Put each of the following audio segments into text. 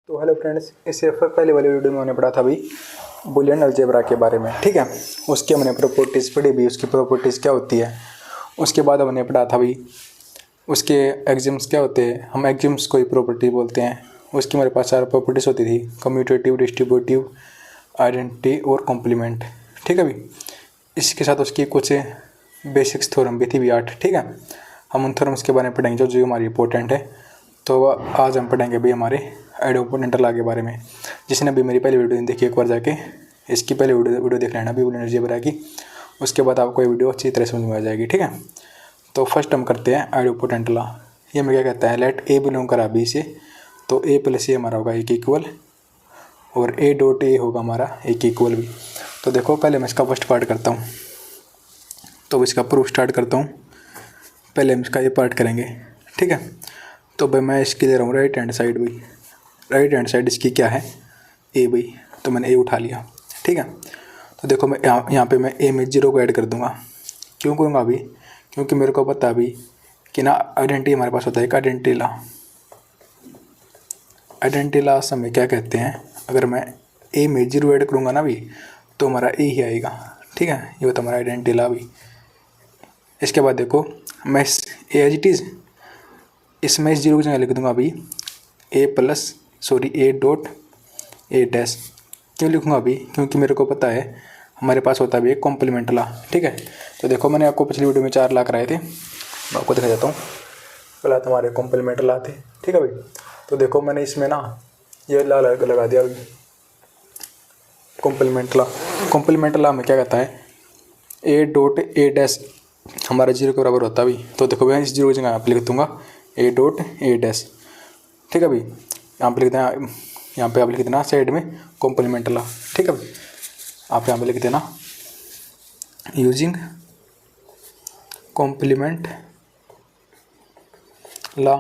तो hello friends, इससे पहले वाली वीडियो में हमने पढ़ा था अभी बुलियन अलजेब्रा के बारे में। ठीक है, उसके हमने प्रॉपर्टीज़ पढ़ी भी, उसकी प्रॉपर्टीज़ क्या होती है। उसके बाद हमने पढ़ा था अभी उसके एग्जाम्स क्या होते हैं। हम एग्जाम्स को ही प्रॉपर्टी बोलते हैं। उसकी हमारे पास 4 प्रॉपर्टीज़ होती थी: कम्यूटेटिव, डिस्ट्रीब्यूटिव, आइडेंटिटी और कॉम्प्लीमेंट। ठीक है भाई, इसके साथ उसकी कुछ बेसिक्स थ्योरम भी थी भी 8। ठीक है, हम उन थ्योरम्स के बारे में पढ़ेंगे जो हमारी इंपॉर्टेंट है। तो आज हम पढ़ेंगे भी हमारे आइडियोपोटेंशियल लॉ के बारे में। जिसने भी मेरी पहली वीडियो देखी, एक बार जाके इसकी पहले वीडियो देख लेना भी बुलियन अलजेब्रा की। उसके बाद आपको ये वीडियो अच्छी तरह समझ में आ जाएगी। ठीक है, तो फर्स्ट हम करते हैं आइडियोपोटेंशियल लॉ। ये हमें क्या कहता है, लेट ए बिलोंग करा बी से, तो ए प्लस ए हमारा होगा एक इक्वल, और ए डॉट ए होगा हमारा एक इक्वल भी। तो देखो, पहले मैं इसका फर्स्ट पार्ट करता हूँ, तो इसका प्रूफ स्टार्ट करता हूँ। पहले हम इसका ये पार्ट करेंगे। ठीक है, तो भाई मैं इसकी ले रहा हूँ राइट हैंड साइड भाई। राइट हैंड साइड इसकी क्या है, ए भाई, तो मैंने ए उठा लिया। ठीक है, तो देखो मैं यहाँ पे मैं ए में 0 को ऐड कर दूंगा। क्यों करूँगा अभी, क्योंकि मेरे को पता अभी कि ना आइडेंटिटी हमारे पास होता है एक आइडेंटिटी लॉ। आइडेंटिटी लॉ हमें क्या कहते हैं, अगर मैं ए में 0 ऐड करूँगा ना भी, तो हमारा ए ही आएगा। ठीक है, ये होता है हमारा आइडेंटिटी लॉ भी। इसके बाद देखो मैं ए एज इट इज़ इसमें इस 0 की जगह लिख दूंगा अभी ए डॉट ए डैश। क्यों लिखूंगा अभी, क्योंकि मेरे को पता है हमारे पास होता है अभी एक कॉम्प्लीमेंट लॉ। ठीक है, तो देखो मैंने आपको पिछली वीडियो में 4 लॉ कराए थे, मैं आपको दिखा देता हूँ। पहला तो हमारे कॉम्प्लीमेंट लॉ थे। ठीक है भाई, तो देखो मैंने इसमें ना ये लॉ लगा दिया अभी, कॉम्प्लीमेंट लॉ। कॉम्प्लीमेंट लॉ में क्या कहता है, ए डॉट ए डैश हमारा 0 के बराबर होता है अभी। तो देखो मैं इस 0 की जगह यहाँ पे लिख दूंगा ए डॉट ए डैश। ठीक है भाई, यहाँ पे लिख देना, यहाँ पे आप लिख देना साइड में कॉम्प्लीमेंट लॉ। ठीक है भाई, आप यहाँ पे लिख देना using complement law.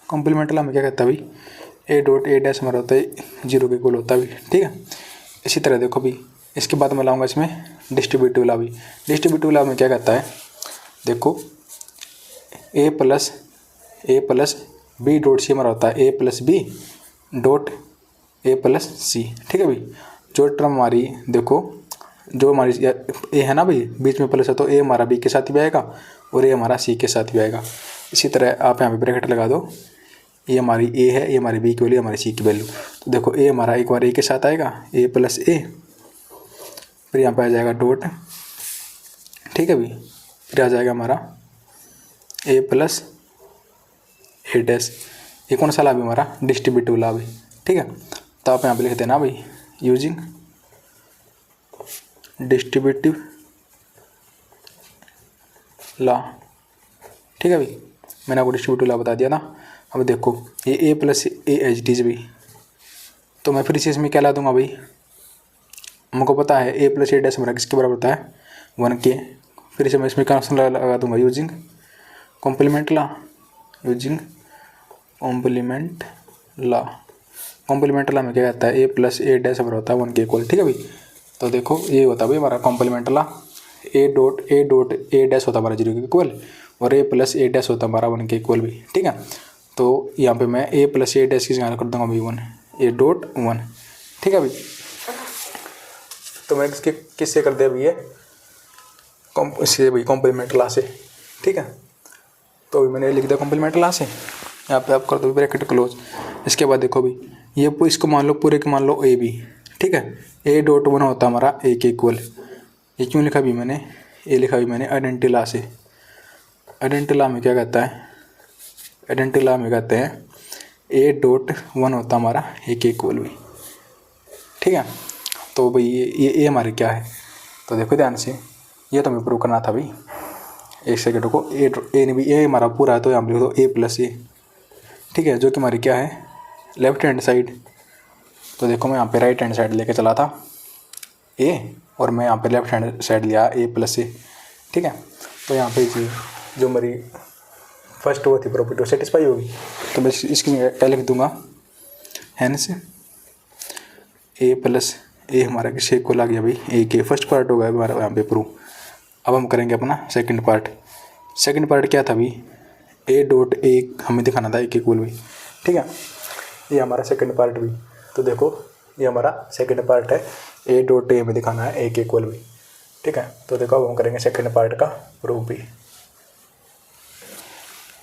Complement law में क्या कहता है भाई, ए डॉट ए डैश हमारा होता है 0 के इक्वल होता है भाई। ठीक है, इसी तरह देखो भाई, इसके बाद मैं लाऊंगा इसमें डिस्ट्रीब्यूटिव लॉ भी। डिस्ट्रीब्यूटिव लॉ में क्या कहता है, देखो A plus B dot C हमारा होता है A plus B dot A plus C. ठीक है भाई, जो टर्म हमारी देखो, जो हमारी ए है ना भाई, बीच में प्लस है, तो ए हमारा बी के साथ भी आएगा और ए हमारा सी के साथ भी आएगा। इसी तरह आप यहाँ पे ब्रैकेट लगा दो, ये हमारी ए है, ये हमारी बी की वैल्यू, हमारी सी की वैल्यू। तो देखो ए हमारा एक बार ए के साथ आएगा, ए प्लस ए, फिर यहाँ पे आ जाएगा डॉट। ठीक है भाई, फिर आ जाएगा हमारा ए प्लस ए डैश। ये कौन सा लॉ भी, हमारा डिस्ट्रीब्यूटिव लॉ भी। ठीक है, तो आप यहाँ पे लिख देना भाई यूजिंग डिस्ट्रीब्यूटिव लॉ। ठीक है भाई, मैंने आपको डिस्ट्रीब्यूटिव लॉ बता दिया ना। अब देखो ये ए प्लस ए एच डी भी, तो मैं फिर इसे इसमें क्या ला दूंगा भाई, हमको पता है ए प्लस ए डैश हमारा किसके बराबर होता है 1 के। फिर इसे मैं इसमें कनेक्शन लगा दूंगा using complement law. Using complement law. Complement law में क्या कहता है, ए प्लस ए डैश बराबर होता है 1 के इक्वल। ठीक है भाई, तो देखो ये होता है भाई हमारा complement law. A dot A dash होता है हमारा 0 के इक्वल, और ए प्लस ए डैश होता है हमारा 1 के इक्वल भी। ठीक है, तो यहाँ पे मैं ए प्लस ए डैश की जगह कर दूंगा भाई 1, ए डॉट 1। ठीक है भाई, तो मैं किससे कर दिया भैया, इससे भाई कॉम्प्लीमेंट लॉ से। ठीक है, तो अभी मैंने लिख दिया कॉम्प्लीमेंट लॉ से। यहाँ पे आप कर दो ब्रैकेट क्लोज। इसके बाद देखो भाई, ये इसको मान लो पूरे के मान लो ए भी। ठीक है, ए डॉट 1 होता है हमारा ए के इक्वल। ये क्यों लिखा भी मैंने, ए लिखा भी मैंने आइडेंटिटी लॉ से। आइडेंटिटी लॉ में क्या कहता है, आइडेंटिटी लॉ में कहते हैं ए डॉट 1 होता है हमारा ए के इक्वल भी। ठीक है, तो भाई ये ए हमारे क्या है, तो देखो ध्यान से, ये तो हमें प्रूव करना था भाई। एक सेकेंड को ए ने भी, ए हमारा पूरा है, तो यहाँ पर लिख दो ए प्लस ए। ठीक है, जो कि हमारी क्या है लेफ्ट हैंड साइड। तो देखो मैं यहाँ पे राइट हैंड साइड लेके चला था ए, और मैं यहाँ पे लेफ्ट हैंड साइड लिया ए प्लस ए। ठीक है, तो यहाँ पे जो मेरी फर्स्ट वो थी प्रॉपर्टी वो सेटिस्फाई होगी, तो मैं इसकी क्या लिख दूंगा, हैंस ए प्लस ए हमारा किसके इक्वल आ गया भाई, ए के। फर्स्ट पार्ट होगा हमारा यहाँ पे प्रूव। अब हम करेंगे अपना सेकंड पार्ट। सेकंड पार्ट क्या था भाई, ए डॉट ए हमें दिखाना था ए के इक्वल भी। ठीक है, ये हमारा सेकंड पार्ट भी। तो देखो ये हमारा सेकंड पार्ट है, ए डॉट ए में दिखाना है ए के इक्वल भी, ठीक है। तो देखो अब हम करेंगे सेकंड पार्ट का प्रूफ भी।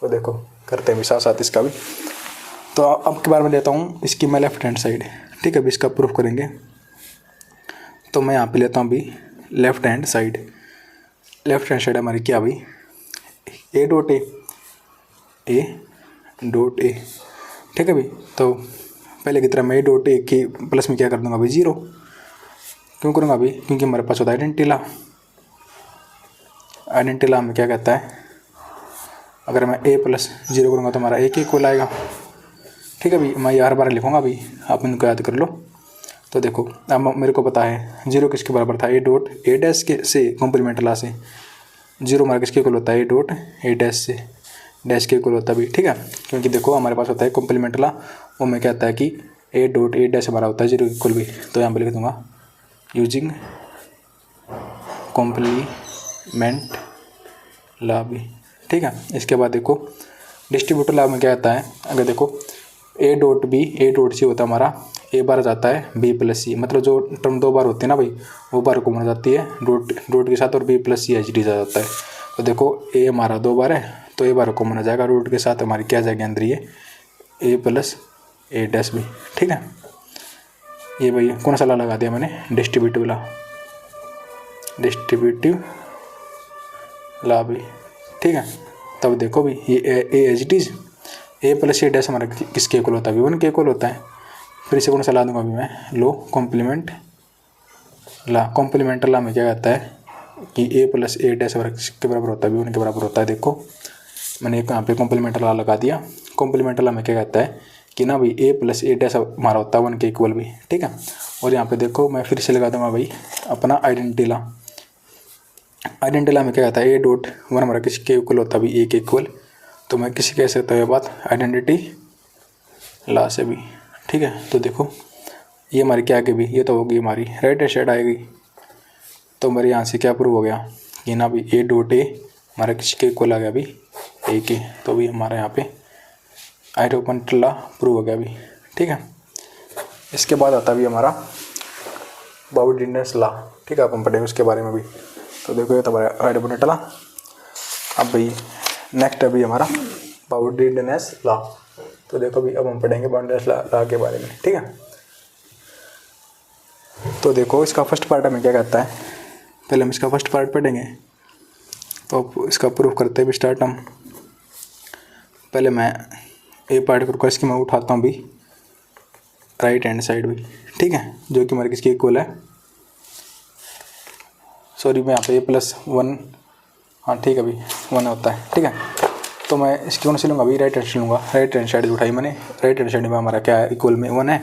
तो देखो करते हैं भी साथ साथ इसका भी। तो अब के बारे में लेता हूँ इसकी मैं लेफ्ट हैंड साइड, ठीक है। अभी इसका प्रूफ करेंगे। तो मैं यहाँ पे लेता हूँ अभी left hand side. Left hand side हमारी क्या भाई, ए डॉट ए ठीक है भाई। तो पहले की तरह मैं ए डॉट ए के प्लस में क्या कर दूँगा अभी 0। क्यों करूँगा अभी, क्योंकि हमारे पास होता है आइडेंटिटी लॉ में क्या कहता है, अगर मैं ए प्लस 0 करूँगा तो हमारा ए के इक्वल आएगा, ठीक है भाई। मैं ये हर बार लिखूँगा अभी, आप इनको याद कर लो। तो देखो अब मेरे को पता है 0 किसके बराबर था, ए डॉट ए डैश के से कॉम्प्लीमेंट लॉ से 0 हमारा किसके इक्वल होता है, ए डॉट ए डैश से डैश के इक्वल होता है भी, ठीक है। क्योंकि देखो हमारे पास होता है कॉम्प्लीमेंट लॉ, वो में कहता है कि ए डॉट ए डैश हमारा होता है 0 के इक्वल भी। तो यहाँ पर लिख दूँगा यूजिंग कॉम्प्लीमेंट लॉ भी, ठीक है। इसके बाद देखो डिस्ट्रीब्यूटिव लॉ में क्या आता है, अगर देखो A dot B A dot C होता है हमारा, ए बार जाता है बी प्लस सी, मतलब जो टर्म 2 बार होती है ना भाई वो बार कॉमन जाती है डॉट के साथ, और B plus C H D जाता है। तो देखो ए हमारा 2 बार है तो ए बार कॉमन आ जाएगा, डॉट के साथ हमारी क्या जाएगी अंदर ये ए प्लस ए डैश भी, ठीक है। ये भाई कौन सा लॉ लगा दिया मैंने, डिस्ट्रीब्यूटिव लॉ भी, ठीक है। तब देखो भी ये A H D A plus A dash हमारा किसके इक्वल होता है, वी 1 के इक्वल होता है। फिर से कौन सा ला दूंगा अभी मैं, लो कॉम्प्लीमेंट लॉ में क्या कहता है कि ए प्लस ए डैश किसके बराबर होता है, वी 1 के बराबर होता है। देखो मैंने यहाँ पे कॉम्प्लीमेंट लॉ लगा दिया। कॉम्प्लीमेंट लॉ में क्या कहता है कि ना भाई ए प्लस ए डैश हमारा होता है 1 के इक्वल भी, ठीक है। और यहाँ पे देखो मैं फिर से लगा दूंगा भाई अपना आइडेंटिटी लॉ में क्या कहता है ए डॉट 1 हमारा किसके इक्वल होता है भाई ए के इक्वल। तो मैं किसी कह सकता हूँ ये बात आइडेंटिटी लॉ से भी, ठीक है। तो देखो ये हमारी क्या आएगी भी, ये तो होगी हमारी राइट हैंड साइड आएगी। तो हमारे यहाँ से क्या प्रूव हो गया कि ना भी ए डॉट ए हमारा किसके इक्वल आ गया अभी ए के। तो भी हमारे यहाँ पे आइडेंटिटी लॉ प्रूव हो गया अभी, ठीक है। इसके बाद आता भी हमारा बाउंड्रीनेस लॉ, ठीक है। आप हम पढ़ेंगे उसके बारे में भी। तो देखो ये तो हमारा आइडेंटिटी लॉ। अब भाई नेक्स्ट अभी हमारा बाउंड्रीनेस लॉ। तो देखो भी अब हम पढ़ेंगे बाउंड्रीनेस लॉ के बारे में, ठीक है। तो देखो इसका फर्स्ट पार्ट हमें क्या कहता है, पहले हम इसका फर्स्ट पार्ट पढ़ेंगे। तो इसका प्रूफ करते भी स्टार्ट हम। पहले मैं ए पार्ट को इसकी मैं उठाता हूँ भी राइट हैंड साइड भी, ठीक है, जो कि हमारे किसके इक्वल है, सॉरी मैं यहाँ पे ए प्लस 1, हाँ ठीक है अभी 1 होता है, ठीक है। तो मैं इसकी कौन सी लूँगा अभी, राइट हैंड से लूँगा। राइट हैंड साइड उठाई मैंने, राइट हैंड साइड में हमारा क्या है इक्वल में 1 है,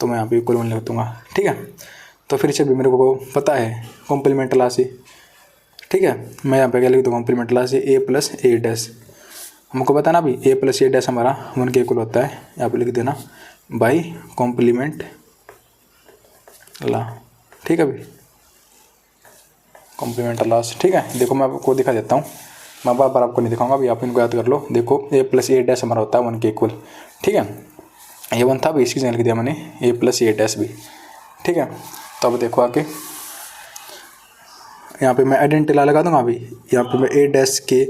तो मैं यहाँ पे इक्वल 1 लिख दूँगा, ठीक है। तो फिर से भी मेरे को पता है कॉम्प्लीमेंट लॉ से, ठीक है। मैं यहाँ पे क्या लिख दूँ कॉम्प्लीमेंट लॉ से ए प्लस ए डैश, हमको पता ना अभी ए प्लस ए डैश हमारा 1 के इक्वल होता है। यहाँ पे लिख देना बाई कॉम्प्लीमेंट लॉ, ठीक है भाई, कॉम्प्लीमेंट लॉ, ठीक है। देखो मैं आपको दिखा देता हूँ, मैं बार बार आपको नहीं दिखाऊंगा अभी, आप इनको याद कर लो। देखो ए प्लस ए डैश हमारा होता है 1 के इक्वल, ठीक है। ये 1 था, इसकी जगह लिख दिया मैंने ए प्लस ए डैश भी, ठीक है। तो अब देखो आके यहाँ पे मैं आइडेंटिटी लॉ लगा दूंगा अभी। यहाँ पे मैं ए डैश के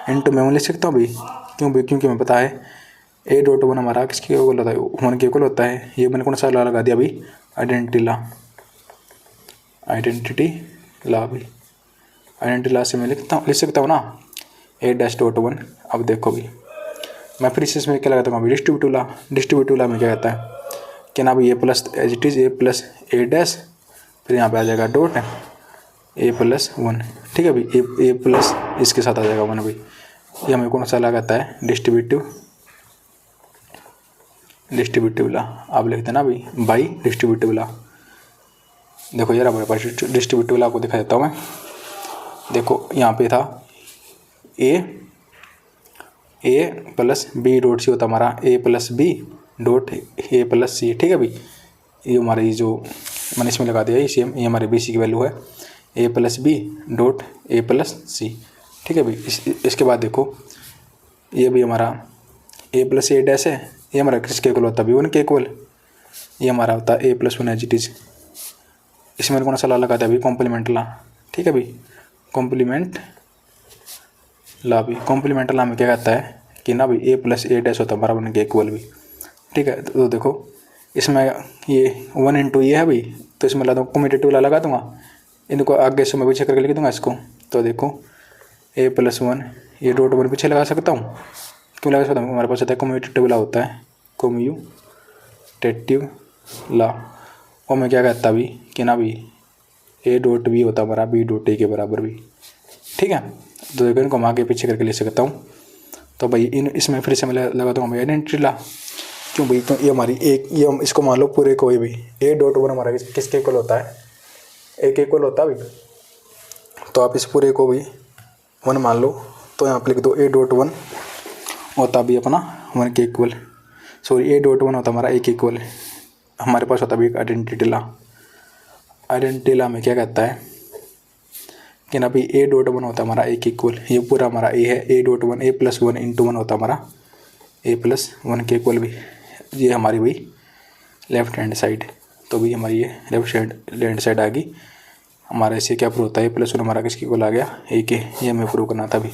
इंटू में 1 लिख सकता हूँ अभी, क्यों भी, क्योंकि मैं पता है ए डॉट 1 हमारा किसके इक्वल होता है, 1 के इक्वल होता है। ये मैंने कौन सा लॉ लगा दिया अभी, आइडेंटिटी लॉ भी। आइडेंटिटी लॉ से मैं लिख सकता हूँ ना ए डैश डॉट 1। अब देखो भी मैं फिर से इसमें क्या लगाता हूँ अभी डिस्ट्रीब्यूटिव लॉ में क्या कहता है कि ना भाई A plus as it is A plus A dash, फिर यहाँ पे आ जाएगा डॉट ए प्लस 1, ठीक है भाई। ए प्लस इसके साथ आ जाएगा 1 भाई। ये हमें कौन सा लगाता है डिस्ट्रीब्यूटिव लॉ, आप लिख देना भाई बाई डिस्ट्रीब्यूटिव लॉ। देखो यार हमारे पास डिस्ट्रीब्यूटिव लॉ को दिखा देता हूँ मैं। देखो यहाँ पे था A plus B dot C होता हमारा A plus B dot A plus C, ठीक है भाई। ये हमारी जो मैंने इसमें लगा दिया सेम, ये हमारे बी सी की वैल्यू है A plus B dot A plus C, ठीक है भाई। इसके बाद देखो ये भी हमारा ए प्लस ए डैश है, ये हमारा किसके इक्वल होता है V1 के इक्वल, ये हमारा होता है A+1 एज इट इज़। इसमें कौन सा ला लगाता है अभी, कॉम्प्लीमेंट ला, ठीक है भाई, कॉम्प्लीमेंट ला भी, कॉम्प्लीमेंट ला में क्या कहता है कि ना भाई A+A' होता है बराबर के इक्वल भी, ठीक है। तो देखो इसमें ये 1 इंटू ये है भाई, तो इसमें ला दूँ कम्यूटेटिव ला लगा दूंगा, इनको आगे से मैं पीछे करके लिख दूंगा इसको। तो देखो A+1 ये डॉट 1 पीछे लगा सकता हूँ, क्यों लगा सकता हूँ, हमारे पास होता है कम्यूटेटिव ला होता है, कम्यूटेटिव ला, और मैं क्या कहता अभी कि ना भी A.B होता हमारा B.A के बराबर भी, ठीक है। तो देखो इनको हम आगे पीछे करके लिख सकता हूँ। तो भाई इसमें फिर से मैं लगा दूँगा भाई आइडेंटिटी ला, क्यों भाई, तो ये हमारी एक, ये हम इसको मान लो पूरे को भी A.1 हमारा किसके इक्वल होता है, A के इक्वल होता है भाई। तो आप इस पूरे को भी 1 मान लो, तो यहाँ पर लिख दो A.1 होता भी अपना 1 के इक्वल, सॉरी A.1 होता हमारा A के इक्वल, हमारे पास होता भी एक आइडेंटिटी ला। आइडेंटिटी ला में क्या कहता है कि ना भाई A.1 होता है हमारा A के इक्वल, ये पूरा हमारा A है, A.1 A+1 इंटू 1 होता है हमारा A+1 के इक्वल भी, ये हमारी भाई लेफ्ट हैंड साइड। तो भी हमारी ये लेफ्ट हैंड साइड आ गई हमारा। इससे क्या प्रूव होता है A+1 हमारा किसके इक्वल आ गया, A के, ये हमें प्रूव करना था भी,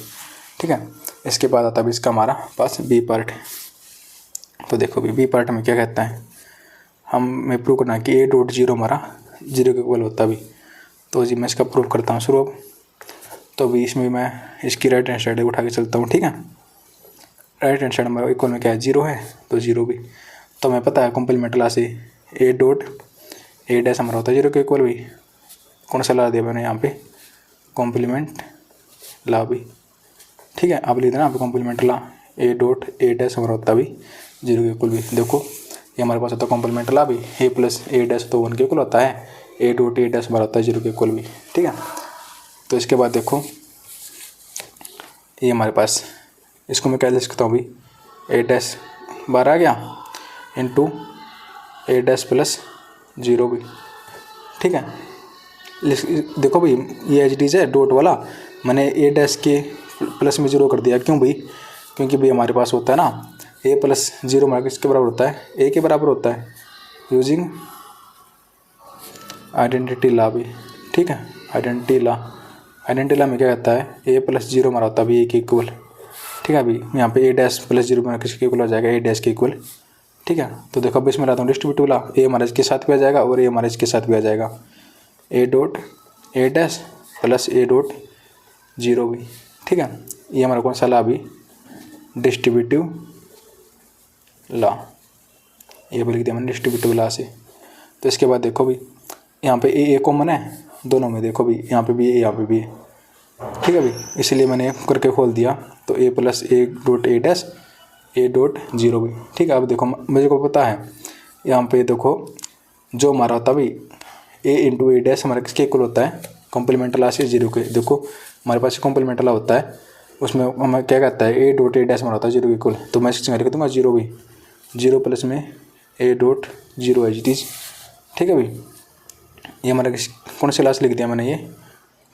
ठीक है। इसके बाद आता भी इसका हमारा पास B पार्ट। तो देखो भी B पार्ट में क्या कहता है, हमें प्रूव करना है कि A.0 हमारा 0 के इक्वल होता भी। तो जी मैं इसका प्रूव करता हूँ शुरू। तो भी इसमें मैं इसकी राइट हैंड साइड उठा के चलता हूँ, ठीक है। राइट हैंड साइड हमारा इक्वल में क्या है 0 है, तो 0 भी, तो हमें पता है कॉम्प्लीमेंट ला से A.A' हमारा होता है 0 के इक्वल भी। कौन सा ला दिया मैंने यहाँ पे, कॉम्प्लीमेंट ला भी, ठीक है। आप लिख देना यहाँ पे कॉम्प्लीमेंट ला A.A' हमारा होता भी 0 के इक्वल भी। देखो ये हमारे पास होता है कॉम्प्लीमेंट ला भी, A+A' तो 1 के इक्वल होता है, A.A' हमारा होता है 0 के इक्वल भी, ठीक है। तो इसके बाद देखो ये हमारे पास, इसको मैं क्या लिख सकता हूँ अभी, A' बार आ गया इंटू A'+0 भी, ठीक है। देखो भाई ये एच डी है डॉट वाला, मैंने A' के प्लस में 0 कर दिया, क्यों भाई, क्योंकि भाई हमारे पास होता है ना A+0 हमारा किसके बराबर होता है, A के बराबर होता है, यूजिंग आइडेंटिटी ला भी, ठीक है। आइडेंटिटी ला में क्या कहता है A+0 हमारा होता है अभी A के इक्वल, ठीक है। अभी यहाँ पे A'+0 हमारा किसके इक्वल हो जाएगा, A' के इक्वल, ठीक है। तो देखो अब इसमें लाता हूँ डिस्ट्रीब्यूटिव ला, A हमारा इसके साथ भी आ जाएगा और A हमारा इसके साथ भी आ जाएगा, A.A' प्लस A.0 भी, ठीक है। ये हमारा कौन सा ला अभी, डिस्ट्रीब्यूटिव ला, ये भी लिख दिया मैंने डिस्ट्रीब्यूटिव ला से। तो इसके बाद देखो भी यहाँ पे A कॉमन है दोनों में, देखो भी यहाँ पे भी A यहाँ पे भी है, ठीक है भाई, इसलिए मैंने करके खोल दिया। तो A+A.A' भी, ठीक है। अब देखो मुझे को पता है यहाँ पे देखो जो हमारा होता है भाई A.A' हमारा किसके इक्वल होता है, कॉम्प्लीमेंट ला से 0 के। देखो हमारे पास कॉम्प्लीमेंट ला होता है, उसमें हमें क्या कहता है A.A' हमारा होता है 0 के इक्वल, तो मैं इसकी लिख दूँगा 0 भी, 0 प्लस में A.0 एज इट इज, ठीक है भाई। ये हमारा कौन से ला से लिख दिया मैंने, ये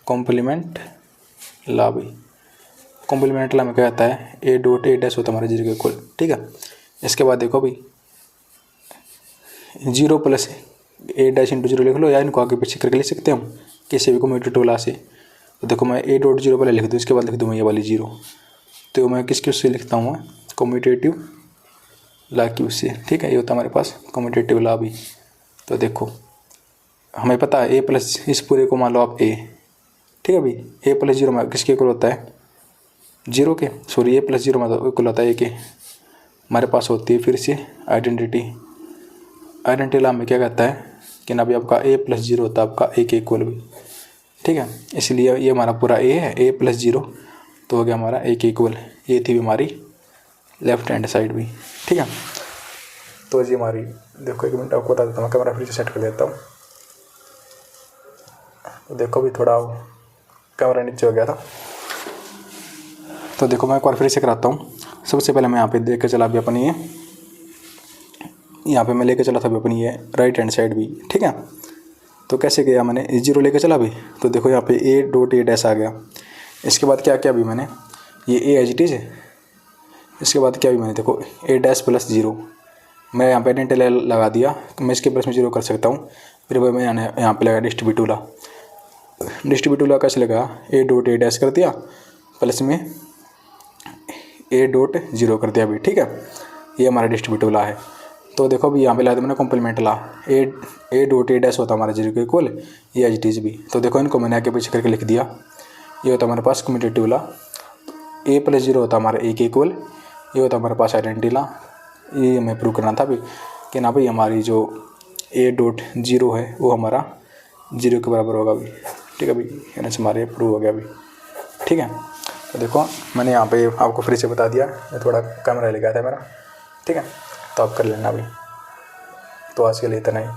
कॉम्प्लीमेंट ला भी। कॉम्प्लीमेंट ला में क्या कहता है A.A' होता है हमारा 0 के इक्वल, ठीक है। इसके बाद देखो भाई 0 प्लस A' इंटू 0 लिख लो, या इनको आगे पीछे करके लिख सकते हैं हम किसी भी कम्यूटेटिव ला से। तो देखो मैं A.0 पहले लिख दूँ, इसके बाद लिख दूँ मैं ये वाली 0, तो मैं किसके उससे लिखता हूँ कम्यूटेटिव ला की उससे, ठीक है। ये होता है हमारे पास कम्यूटेटिव ला भी। तो देखो हमें पता है A प्लस, इस पूरे को मान लो आप A, ठीक है भाई, A+0 किसके इक्वल होता है 0 के, सॉरी A+0 मतलब इक्वल होता है A के। हमारे पास होती है फिर से आइडेंटिटी ला में क्या कहता है कि ना भाई आपका A+0 होता है आपका A के इक्वल भी, ठीक है। इसलिए ये हमारा पूरा A है, A+0 तो हो गया हमारा A के इक्वल। ये थी हमारी लेफ्ट हैंड साइड भी, ठीक है। तो जी हमारी देखो, 1 मिनट आपको बता देता हूँ, कैमरा फिर से सेट कर देता हूँ। तो देखो भी थोड़ा कैमरा नीचे हो गया था, तो देखो मैं एक बार फिर से कराता हूँ। सबसे पहले मैं यहाँ पे देख के चला भी अपनी ये, यहाँ पे मैं लेके चला था भी अपनी ये राइट हैंड साइड भी, ठीक है। तो कैसे गया मैंने 0 लेके चला भी, तो देखो यहाँ पे A.A' आ गया। इसके बाद क्या किया अभी मैंने, ये A एज इट इज है, इसके बाद क्या भी मैंने देखो ए डैश प्लस 0, मैं यहाँ पे एडेंट लगा दिया तो मैं इसके प्लस में 0 कर सकता हूँ। फिर भाई मैं यहाँ पे लगा डिस्ट्रीब्यूटिवला, डिस्ट्रीब्यूटिवला कैसे लगा, ए डॉट ए डैश कर दिया प्लस में ए डॉट 0 कर दिया अभी, ठीक है। ये हमारा डिस्ट्रीब्यूटिवला है। तो देखो अभी यहाँ पे ला दिया मैंने complement law, A dot A dash होता हमारा 0 के इक्वल, ये एज इट इज भी। तो देखो इनको मैंने आगे पीछे करके लिख दिया। ये होता हमारे पास कम्यूटेटिव ला, ए प्लस 0 होता हमारा ए के इक्वल, ये होता हमारे पास आइडेंटिटी ला। ये हमें प्रूव करना था अभी कि ना भाई हमारी जो ए डॉट 0 है वो हमारा 0 के बराबर होगा अभी, ठीक है भाई। यानी से हमारे प्रूव हो गया अभी, ठीक है। तो देखो मैंने यहाँ पे आपको फिर से बता दिया, ये थोड़ा कैमरा ले गया था मेरा, ठीक है। तो आप कर लेना अभी। तो आज के लिए इतना ही।